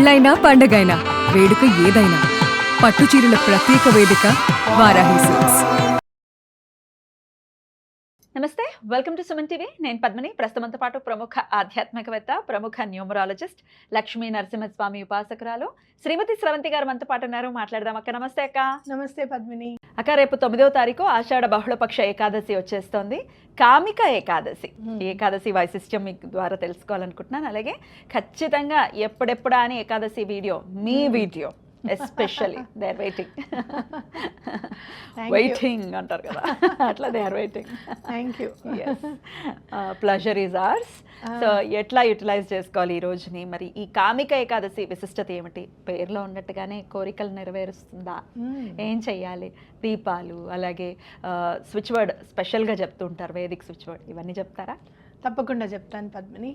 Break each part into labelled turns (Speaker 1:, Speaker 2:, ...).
Speaker 1: పెళ్ళైనా పండగైనా వేడుక ఏదైనా పట్టు చీరల ప్రత్యేక వేదిక వారాహి సిల్క్స్.
Speaker 2: నమస్తే, వెల్కమ్ టు సుమన్ టీవీ. నేను పద్మిని. ప్రస్తుతంతో పాటు ప్రముఖ ఆధ్యాత్మికవేత్త, ప్రముఖ న్యూమరాలజిస్ట్, లక్ష్మీ నరసింహస్వామి ఉపాసకురాలు శ్రీమతి స్రవంతి గారు మనతో పాటు ఉన్నారు. మాట్లాడదాం అక్క. నమస్తే అక్క.
Speaker 3: నమస్తే పద్మిని.
Speaker 2: అక్క, రేపు 9వ తారీఖు ఆషాఢ బహుళపక్ష ఏకాదశి వచ్చేస్తోంది. కామిక ఏకాదశి. ఏకాదశి వైశిష్ట్యం మీ ద్వారా తెలుసుకోవాలనుకుంటున్నాను. అలాగే ఖచ్చితంగా ఎప్పుడెప్పుడా అని ఏకాదశి వీడియో, మీ video especially they are waiting అంటారు కదా, అట్లా they are waiting.
Speaker 3: Thank you.
Speaker 2: Pleasure is ours. So ఎట్లా యూటిలైజ్ చేసుకోవాలి ఈ రోజుని? మరి ఈ కామిక ఏకాదశి విశిష్టత ఏమిటి? పేరులో ఉన్నట్టుగానే కోరికలు నెరవేరుస్తుందా? ఏం చెయ్యాలి? దీపాలు, అలాగే స్విచ్ వర్డ్ స్పెషల్గా చెప్తూ ఉంటారు, వేదిక్ స్విచ్ వర్డ్, ఇవన్నీ చెప్తారా?
Speaker 3: తప్పకుండా చెప్తాను పద్మిని.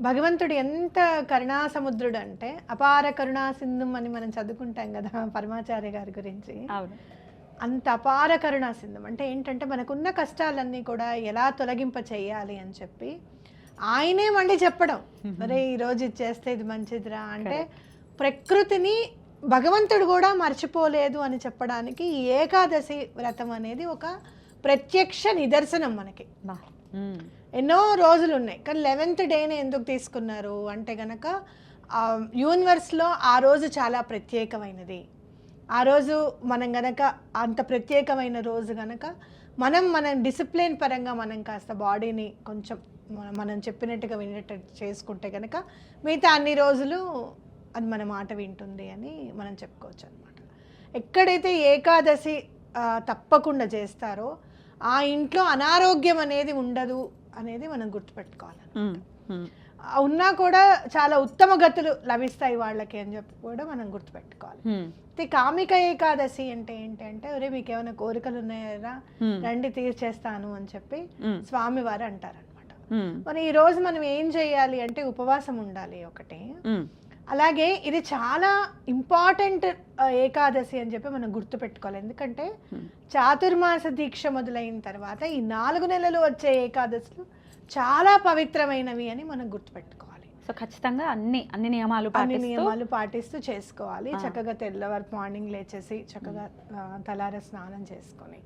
Speaker 3: భగవంతుడు ఎంత కరుణా సముద్రుడు అంటే, అపార కరుణా సింధుం అని మనం చదువుకుంటాం కదా పరమాచార్య గారి గురించి.
Speaker 2: అవును.
Speaker 3: అంత అపార కరుణా సింధం అంటే ఏంటంటే, మనకున్న కష్టాలన్నీ కూడా ఎలా తొలగింప చేయాలి అని చెప్పి ఆయనే మళ్ళీ చెప్పడం, అరే ఈరోజు ఇది చేస్తే ఇది మంచిదిరా అంటే, ప్రకృతిని భగవంతుడు కూడా మర్చిపోలేదు అని చెప్పడానికి ఈ ఏకాదశి వ్రతం అనేది ఒక ప్రత్యక్ష నిదర్శనం మనకి. ఎన్నో రోజులు ఉన్నాయి, కానీ 11th డేనే ఎందుకు తీసుకున్నారు అంటే గనక, యూనివర్స్లో ఆ రోజు చాలా ప్రత్యేకమైనది. ఆ రోజు మనం గనక అంత ప్రత్యేకమైన రోజు గనక మనం డిసిప్లిన్ పరంగా మనం కాస్త బాడీని కొంచెం మనం చెప్పినట్టుగా వినేటట్టు చేసుకుంటే కనుక మిగతా అన్ని రోజులు అది మన మాట వింటుంది అని మనం చెప్పుకోవచ్చు అనమాట. ఎక్కడైతే ఏకాదశి తప్పకుండా చేస్తారో ఆ ఇంట్లో అనారోగ్యం అనేది ఉండదు అనేది మనం గుర్తుపెట్టుకోవాలి. ఉన్నా కూడా చాలా ఉత్తమ గతులు లభిస్తాయి వాళ్ళకి అని చెప్పి కూడా మనం గుర్తుపెట్టుకోవాలి. కామిక ఏకాదశి అంటే ఏంటంటే, ఒరే మీకు ఏమైనా కోరికలు ఉన్నాయా రండి తీర్చేస్తాను అని చెప్పి స్వామి వారు అంటారనమాట. మరి ఈ రోజు మనం ఏం చేయాలి అంటే ఉపవాసం ఉండాలి ఒకటి. అలాగే ఇది చాలా ఇంపార్టెంట్ ఏకాదశి అని చెప్పి మనం గుర్తుపెట్టుకోవాలి. ఎందుకంటే చాతుర్మాస దీక్ష మొదలైన తర్వాత ఈ 4 నెలలు వచ్చే ఏకాదశులు చాలా పవిత్రమైనవి అని మనం గుర్తుపెట్టుకోవాలి.
Speaker 2: సో ఖచ్చితంగా అన్ని నియమాలు
Speaker 3: పాటిస్తూ చేసుకోవాలి. చక్కగా తెల్లవారు మార్నింగ్ లేచేసి చక్కగా తలార స్నానం చేసుకొని,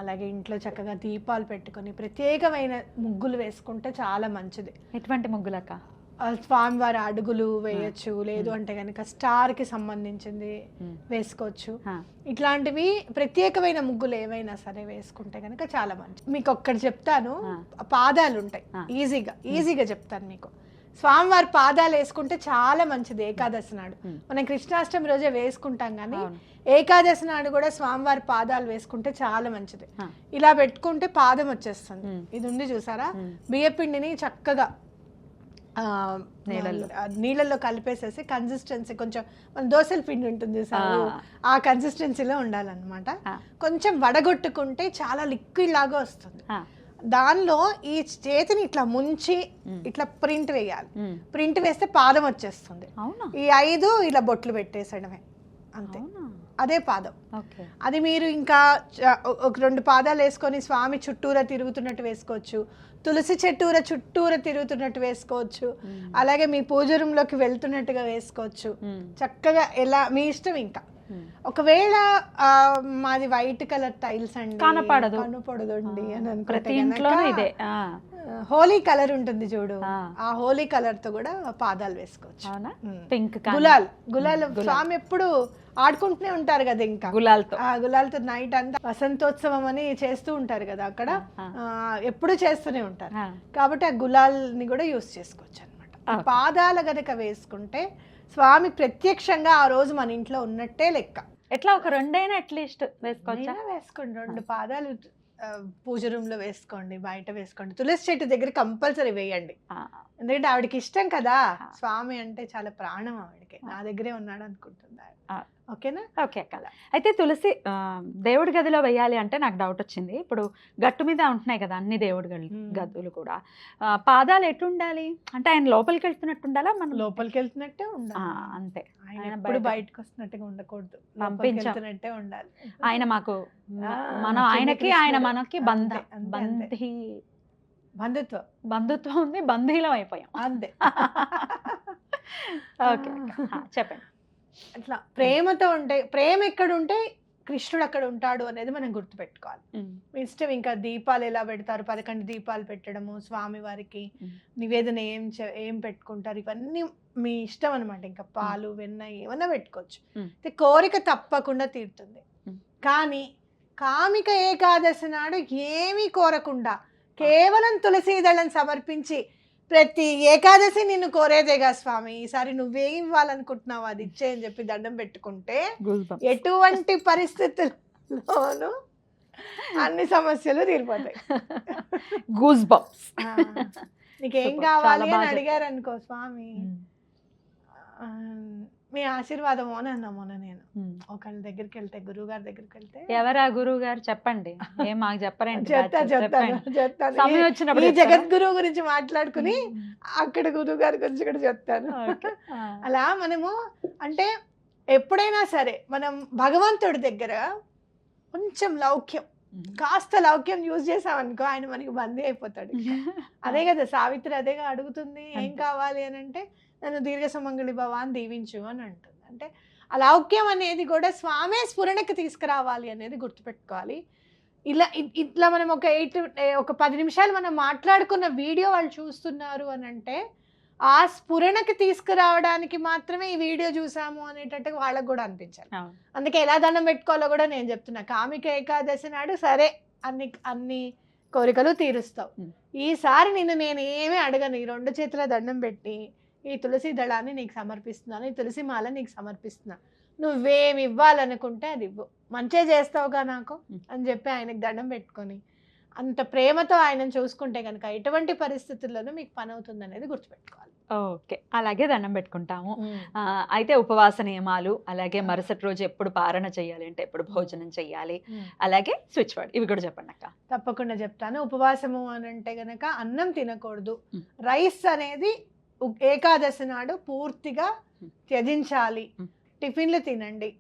Speaker 3: అలాగే ఇంట్లో చక్కగా దీపాలు పెట్టుకొని ప్రత్యేకమైన ముగ్గులు వేసుకుంటే చాలా మంచిది.
Speaker 2: ఎటువంటి ముగ్గులక్క?
Speaker 3: స్వామివారి అడుగులు వేయచ్చు, లేదు అంటే కనుక స్టార్ కి సంబంధించింది వేసుకోవచ్చు. ఇట్లాంటివి ప్రత్యేకమైన ముగ్గులు ఏవైనా సరే వేసుకుంటే కనుక చాలా మంచిది. మీకు ఒక్కటి చెప్తాను, పాదాలు ఉంటాయి, ఈజీగా చెప్తాను మీకు. స్వామివారి పాదాలు వేసుకుంటే చాలా మంచిది ఏకాదశి నాడు. మనం కృష్ణాష్టమి రోజే వేసుకుంటాం, కానీ ఏకాదశి నాడు కూడా స్వామివారి పాదాలు వేసుకుంటే చాలా మంచిది. ఇలా పెట్టుకుంటే పాదం వచ్చేస్తుంది. ఇది ఉంది చూసారా, బియ్యపిండిని చక్కగా నీళ్ళల్లో కలిపేసేసి కన్సిస్టెన్సీ కొంచెం మన దోశల పిండి ఉంటుంది సార్, ఆ కన్సిస్టెన్సీలో ఉండాలన్నమాట. కొంచెం వడగొట్టుకుంటే చాలా లిక్విడ్ లాగా వస్తుంది. దానిలో ఈ చేతిని ఇట్లా ముంచి ఇట్లా ప్రింట్ వేయాలి. ప్రింట్ వేస్తే పాదం వచ్చేస్తుంది. ఈ 5 ఇలా బొట్లు పెట్టేసడమే, అంతే, అదే పాదం. అది మీరు ఇంకా ఒక 2 పాదాలు వేసుకొని స్వామి చుట్టూరా తిరుగుతున్నట్టు వేసుకోవచ్చు, తులసి చుట్టూరా తిరుగుతున్నట్టు వేసుకోవచ్చు, అలాగే మీ పూజ రూమ్ లోకి వెళ్తున్నట్టుగా వేసుకోవచ్చు. చక్కగా ఎలా మీ ఇష్టం. ఇంకా ఒకవేళ మాది వైట్ కలర్ టైల్స్ అండి, కనపడదండి అని అనుకుంటే హోలీ కలర్ ఉంటుంది చూడు, ఆ హోలీ కలర్ తో కూడా పాదాలు వేసుకోవచ్చు.
Speaker 2: పింక్
Speaker 3: గులాల్ స్వామి ఎప్పుడు ఆడుకుంటూనే ఉంటారు కదా, ఇంకా గులాల్తో నైట్ అంతా వసంతోత్సవం అని చేస్తూ ఉంటారు కదా అక్కడ, ఎప్పుడు చేస్తూనే ఉంటారు. కాబట్టి ఆ గులాల్ ని కూడా యూస్ చేసుకోవచ్చు అనమాట. పాదాలు గనక వేసుకుంటే స్వామి ప్రత్యక్షంగా ఆ రోజు మన ఇంట్లో ఉన్నట్టే లెక్క.
Speaker 2: ఎట్లా ఒక 2 అయినా అట్లీస్ట్ వేసుకోండి.
Speaker 3: 2 పాదాలు పూజ రూమ్ లో వేసుకోండి, బయట వేసుకోండి, తులసి చెట్టు దగ్గర కంపల్సరీ వేయండి. ఎందుకంటే ఆవిడకి ఇష్టం కదా, స్వామి అంటే చాలా ప్రాణం ఆవిడకి. నా దగ్గరే ఉన్నాడు అనుకుంటుంది. ఓకేనా?
Speaker 2: ఓకే అక్క. అయితే తులసి దేవుడి గదిలో వేయాలి అంటే నాకు డౌట్ వచ్చింది. ఇప్పుడు గట్టు మీద ఉంటున్నాయి కదా అన్ని దేవుడి గదులు కూడా, పాదాలు ఎటు ఉండాలి అంటే ఆయన లోపలికి వెళ్తున్నట్టు ఉండాలా? మనం
Speaker 3: లోపలికి వెళ్తున్నట్టే ఉండాలి, అంతే. ఆయన బయటకు వస్తున్నట్టుగా ఉండకూడదు, పంపించినట్టే ఉండాలి.
Speaker 2: ఆయన మాకు, మనం ఆయనకి, ఆయన మనకి బంధి
Speaker 3: బంధుత్వం
Speaker 2: బంధుత్వం ఉంది, బంధీలం అయిపోయాం.
Speaker 3: అంతే.
Speaker 2: ఓకే చెప్పండి.
Speaker 3: అట్లా ప్రేమతో ఉంటే, ప్రేమ ఎక్కడ ఉంటే కృష్ణుడు అక్కడ ఉంటాడు అనేది మనం గుర్తుపెట్టుకోవాలి. మీ ఇష్టం. ఇంకా దీపాలు ఎలా పెడతారు, 11 దీపాలు పెట్టడము, స్వామి వారికి నివేదన ఏం పెట్టుకుంటారు, ఇవన్నీ మీ ఇష్టం అనమాట. ఇంకా పాలు వెన్న ఏమన్నా పెట్టుకోవచ్చు. కోరిక తప్పకుండా తీరుతుంది. కానీ కామిక ఏకాదశి నాడు ఏమీ కోరకుండా కేవలం తులసి దళం సమర్పించి, ప్రతి ఏకాదశి నిన్ను కోరేదేగా స్వామి, ఈసారి నువ్వేం ఇవ్వాలనుకుంటున్నావు అది ఇచ్చే అని చెప్పి దండం పెట్టుకుంటే ఎటువంటి పరిస్థితుల్లోనూ అన్ని సమస్యలు తీరిపోతాయి.
Speaker 2: Goose bumps.
Speaker 3: నీకేం కావాలి అని అడిగారు అనుకో, స్వామి మీ ఆశీర్వాదము అని అన్నా మొన్న నేను. ఒకళ్ళ దగ్గరికి వెళ్తే, గురువు గారి దగ్గరికి వెళ్తే,
Speaker 2: ఎవరా గురువు గారు చెప్పండి, ఏం మాకు చెప్పరండి.
Speaker 3: సమయం వచ్చినప్పుడు ఈ జగద్గురువు గురించి మాట్లాడుకుని అక్కడ గురువు గారి గురించి కూడా చెప్తాను. అలా మనము అంటే ఎప్పుడైనా సరే మనం భగవంతుడి దగ్గర కొంచెం లౌక్యం, కాస్త లౌక్యం యూజ్ చేసామనుకో ఆయన మనకి బందీ అయిపోతాడు. అదే కదా సావిత్రి అదేగా అడుగుతుంది, ఏం కావాలి అని అంటే నన్ను దీర్ఘ సుమంగళి భవ అని దీవించు అని అంటుంది. అంటే అలౌక్యం అనేది కూడా స్వామే స్ఫురణకి తీసుకురావాలి అనేది గుర్తుపెట్టుకోవాలి. ఇట్లా మనం ఒక 10 నిమిషాలు మనం మాట్లాడుకున్న వీడియో వాళ్ళు చూస్తున్నారు అని అంటే ఆ స్ఫురణకి తీసుకురావడానికి మాత్రమే ఈ వీడియో చూసాము అనేటట్టు వాళ్ళకు కూడా అనిపించాలి. అందుకే ఎలా దండం పెట్టుకోవాలో కూడా నేను చెప్తున్నా. కామిక ఏకాదశి నాడు సరే అన్ని కోరికలు తీరుస్తావు, ఈసారి నేను ఏమీ అడగను, ఈ 2 చేతుల దండం పెట్టి ఈ తులసి దళాన్ని నీకు సమర్పిస్తున్నాను, ఈ తులసి మాల నీకు సమర్పిస్తున్నాను, నువ్వేమి ఇవ్వాలనుకుంటే అది ఇవ్వు, మంచిగా చేస్తావుగా నాకు అని చెప్పి ఆయనకు దండం పెట్టుకొని అంత ప్రేమతో ఆయనను చూసుకుంటే కనుక ఎటువంటి పరిస్థితుల్లోనూ మీకు పని అవుతుంది అనేది గుర్తుపెట్టుకోవాలి.
Speaker 2: ఓకే, అలాగే దండం పెట్టుకుంటాము. అయితే ఉపవాస నియమాలు, అలాగే మరుసటి రోజు ఎప్పుడు పారణ చేయాలి అంటే ఎప్పుడు భోజనం చేయాలి, అలాగే స్విచ్ వర్డ్ ఇవి కూడా చెప్పండి అక్క.
Speaker 3: తప్పకుండా చెప్తాను. ఉపవాసము అని అంటే గనక అన్నం తినకూడదు, రైస్ అనేది ఏకాదశి నాడు పూర్తిగా త్యజించాలి. టిఫిన్లు తినండి.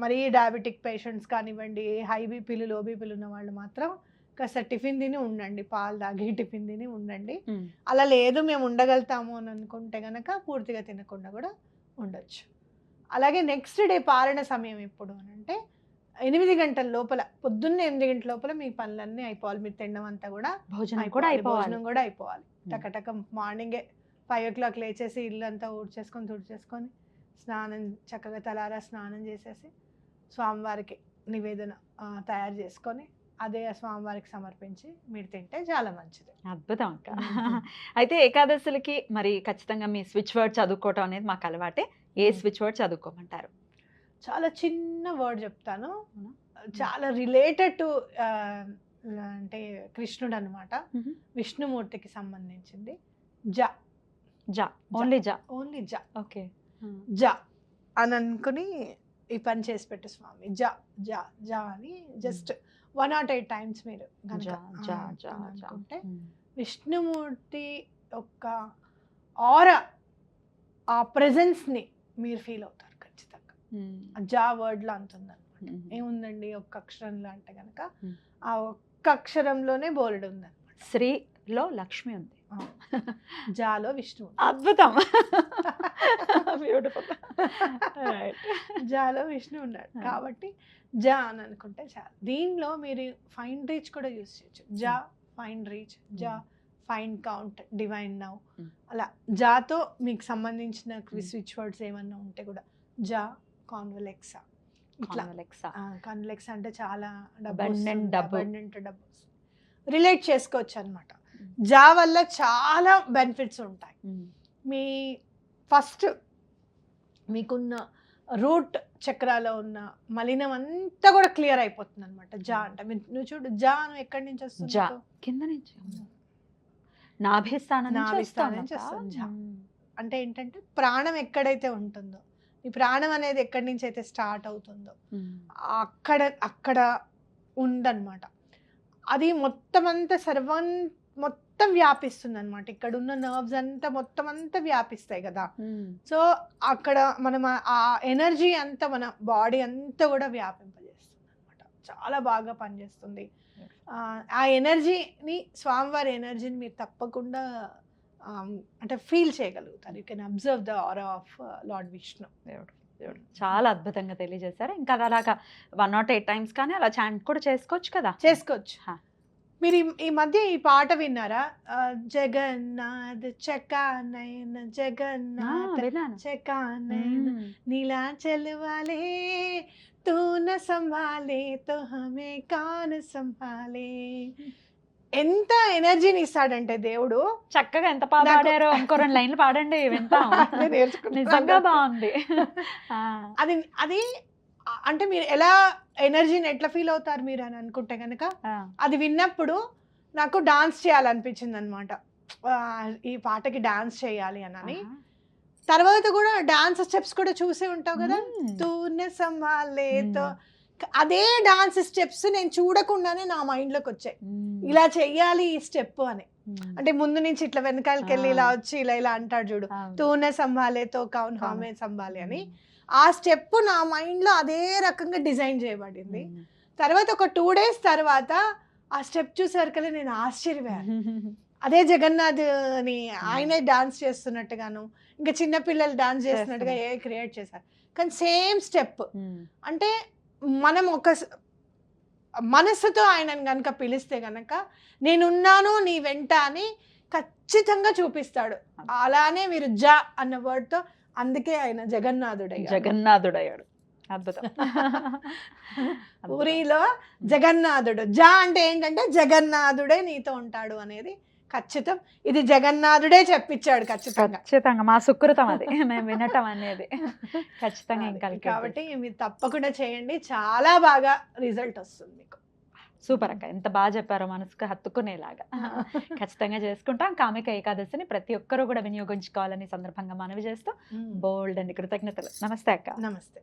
Speaker 3: మరీ డయాబెటిక్ పేషెంట్స్ కానివ్వండి, హై బీపీలు లో బీపీలు ఉన్న వాళ్ళు మాత్రం కాస్త టిఫిన్ తిని ఉండండి, పాలు తాగి టిఫిన్ తిని ఉండండి. అలా లేదు మేము ఉండగలుగుతాము అని అనుకుంటే గనక పూర్తిగా తినకుండా కూడా ఉండొచ్చు. అలాగే నెక్స్ట్ డే పారణ సమయం ఎప్పుడు అని అంటే 8 గంటల లోపల, పొద్దున్నే 8 గంటల లోపల మీ పనులన్నీ అయిపోవాలి. మీరు తినడం అంతా కూడా భోజనం కూడా అయిపోవాలి. టకటక మార్నింగే 5 o'clock లేచేసి ఇల్లు అంతా తుడిచేసుకొని స్నానం చక్కగా తలారా స్నానం చేసేసి స్వామివారికి నివేదన తయారు చేసుకొని అదే స్వామివారికి సమర్పించి మీరు తింటే చాలా మంచిది.
Speaker 2: అద్భుతం అక్క. అయితే ఏకాదశులకి మరి ఖచ్చితంగా మీ స్విచ్ వర్డ్ చదువుకోవటం అనేది మాకు అలవాటే. ఏ స్విచ్ వర్డ్ చదువుకోమంటారు?
Speaker 3: చాలా చిన్న వర్డ్ చెప్తాను, చాలా రిలేటెడ్ టు అంటే కృష్ణుడు అనమాట, విష్ణుమూర్తికి సంబంధించింది. జ
Speaker 2: జా, ఓన్లీ జా,
Speaker 3: ఓన్లీ జా.
Speaker 2: ఓకే,
Speaker 3: జా అని అనుకుని ఈ పని చేసి పెట్టు స్వామి, జా జా జా అని జస్ట్ 1 or 8 times మీరు అనుకుంటే విష్ణుమూర్తి యొక్క ఆరా, ఆ ప్రెజెన్స్ని మీరు ఫీల్ అవుతారు ఖచ్చితంగా. జా వర్డ్లో అంతుంది అనమాట. ఏముందండి ఒక్క అక్షరంలో అంటే కనుక ఆ ఒక్క అక్షరంలోనే బోలెడు ఉందన్నమాట.
Speaker 2: శ్రీలో లక్ష్మి ఉంది,
Speaker 3: జాలో విష్ణు.
Speaker 2: అద్భుతం, బ్యూటిఫుల్.
Speaker 3: జాలో విష్ణు ఉన్నాడు కాబట్టి జా అని అనుకుంటే చాలు. దీనిలో మీరు ఫైన్ రీచ్ కూడా యూజ్ చేయొచ్చు. జా ఫైన్ రీచ్, జా ఫైన్ కౌంట్, డివైన్ నౌ. అలా జాతో మీకు సంబంధించిన స్విచ్ వర్డ్స్ ఏమన్నా ఉంటే కూడా జా, కాన్వలెక్సా, ఇట్లా కాన్వలెక్సా అంటే చాలా డబ్బు రిలేట్ చేసుకోవచ్చు అనమాట. జా వల్ల చాలా బెనిఫిట్స్ ఉంటాయి. మీ ఫస్ట్ మీకున్న రూట్ చక్రాలో ఉన్న మలినం అంతా కూడా క్లియర్ అయిపోతుంది అనమాట. జా అంటే నువ్వు చూడు, జా నువ్వు ఎక్కడి నుంచి వస్తుంది?
Speaker 2: జా కింద నుంచి, నాభిస్థానం నుంచి వస్తుంది. జా
Speaker 3: అంటే ఏంటంటే ప్రాణం ఎక్కడైతే ఉంటుందో, ఈ ప్రాణం అనేది ఎక్కడి నుంచి అయితే స్టార్ట్ అవుతుందో అక్కడ ఉందన్నమాట. అది మొత్తం అంతా మొత్తం వ్యాపిస్తుంది అనమాట. ఇక్కడ ఉన్న నర్వ్స్ అంతా మొత్తం అంతా వ్యాపిస్తాయి కదా. సో అక్కడ మనం ఆ ఎనర్జీ అంతా మన బాడీ అంతా కూడా వ్యాపింపజేస్తుంది అనమాట. చాలా బాగా పనిచేస్తుంది. ఆ ఎనర్జీని, స్వామివారి ఎనర్జీని మీరు తప్పకుండా అంటే ఫీల్ చేయగలుగుతారు. You can observe the aura of lord Vishnu.
Speaker 2: చాలా అద్భుతంగా తెలియజేశారు. ఇంకా అలాగా 108 టైమ్స్ కానీ అలా చాంట్ కూడా చేసుకోవచ్చు కదా.
Speaker 3: చేసుకోవచ్చు.
Speaker 2: హా.
Speaker 3: మీరు ఈ మధ్య ఈ పాట విన్నారా? జగన్నాథ్ చకానయన జగన్నాథ్
Speaker 2: విన్నాను.
Speaker 3: చకానయన नीलांचल वाले तू न संभाले तो हमें कौन संभाले. ఎంత ఎనర్జీని ఇస్తాడంటే దేవుడు.
Speaker 2: చక్కగా ఎంత పాడారో ఇంకో 2 లైన్లు పాడండి వింటాం. నిజంగా బాగుంది.
Speaker 3: అది అది అంటే మీరు ఎలా ఎనర్జీని ఎట్లా ఫీల్ అవుతారు మీరు అని అనుకుంటే కనుక అది విన్నప్పుడు నాకు డాన్స్ చేయాలనిపించింది అనమాట. ఈ పాటకి డాన్స్ చేయాలి అని. తర్వాత కూడా డాన్స్ స్టెప్స్ కూడా చూసే ఉంటావు కదా, తూనే సంభాలేతో. అదే డాన్స్ స్టెప్స్ నేను చూడకుండానే నా మైండ్లోకి వచ్చాయి, ఇలా చెయ్యాలి ఈ స్టెప్ అని. అంటే ముందు నుంచి ఇట్లా వెనకాలకి వెళ్ళి ఇలా వచ్చి ఇలా ఇలా అంటాడు చూడు, తూనే సంభాలేతో కౌన్ హామే సంభాలి అని. ఆ స్టెప్ నా మైండ్లో అదే రకంగా డిజైన్ చేయబడింది. తర్వాత ఒక 2 days తర్వాత ఆ స్టెప్ చూసారు నేను ఆశ్చర్యపోయాను. అదే జగన్నాథ్ని ఆయనే డాన్స్ చేస్తున్నట్టుగాను, ఇంకా చిన్నపిల్లలు డాన్స్ చేస్తున్నట్టుగా క్రియేట్ చేశారు. కానీ సేమ్ స్టెప్. అంటే మనం ఒక మనస్సుతో ఆయనను కనుక పిలిస్తే కనుక నేనున్నాను నీ వెంట అని ఖచ్చితంగా చూపిస్తాడు. అలానే మీరు జ అన్న వర్డ్తో, అందుకే ఆయన జగన్నాథుడయ్యాడు.
Speaker 2: అద్భుతం.
Speaker 3: పూరిలో జగన్నాథుడు. జ అంటే ఏంటంటే జగన్నాథుడే నీతో ఉంటాడు అనేది ఖచ్చితం. ఇది జగన్నాథుడే చెప్పించాడు ఖచ్చితంగా.
Speaker 2: మా సుకృతం అది మేము వినటం అనేది ఖచ్చితంగా. ఇంకా
Speaker 3: కాబట్టి మీరు తప్పకుండా చేయండి, చాలా బాగా రిజల్ట్ వస్తుంది మీకు.
Speaker 2: సూపర్ అక్క, ఎంత బాగా చెప్పారో, మనసుకు హత్తుకునేలాగా. ఖచ్చితంగా చేసుకుంటాం. కామిక ఏకాదశిని ప్రతి ఒక్కరూ కూడా వినియోగించుకోవాలని సందర్భంగా మనవి చేస్తూ బోల్డ్ అండి కృతజ్ఞతలు. నమస్తే అక్క.
Speaker 3: నమస్తే.